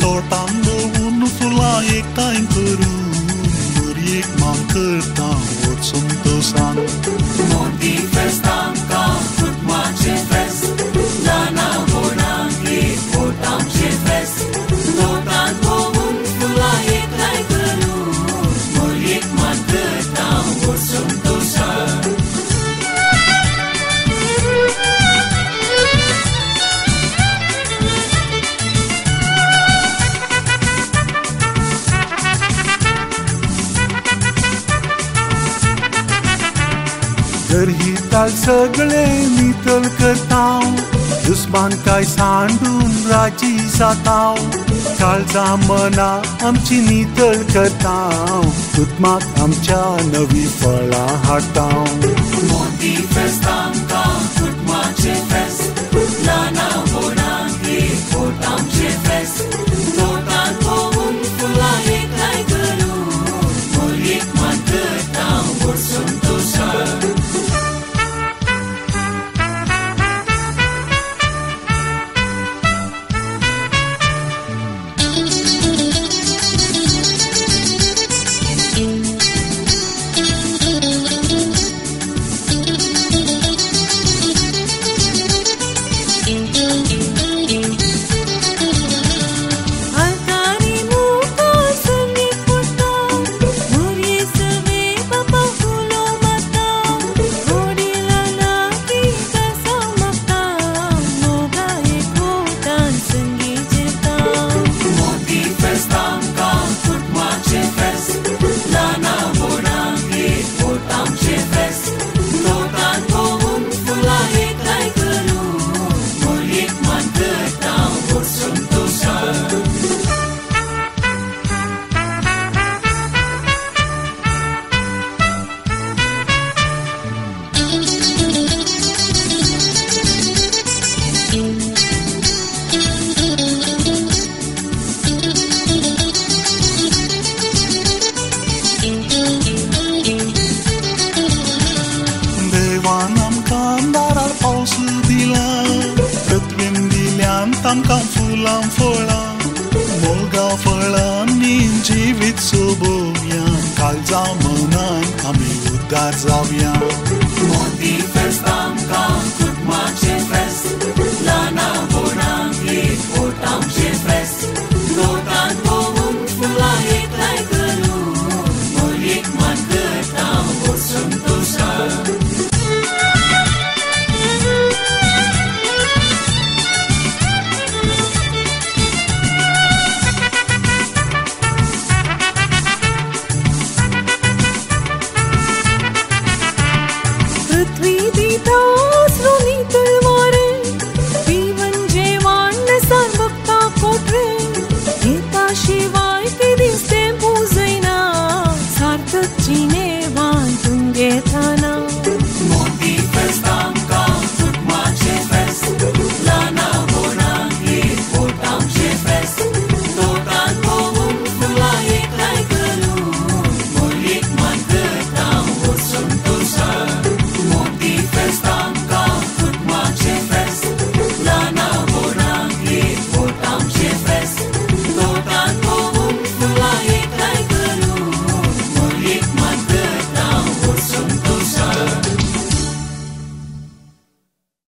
Tortam băun fula ekta inkurun Muriek man kertam ot suntosan Monti festam kam fut mache fest Lana bonangi potam che fest Tortam băun fula ekta inkurun Muriek man kertam ot suntosan Dar hital सगळे नितळ करताव दुस्मान काय सांडून राजी जाताव काळजा मना आमची नितळ करताव तुतमाक आमच्या नवी फळां हाडताव Monti festam kam fut mache fest Lana bonangi potam che fest Tortam băun fula ekta inkurun Muriek man kertam ot suntosan Tam kam fulam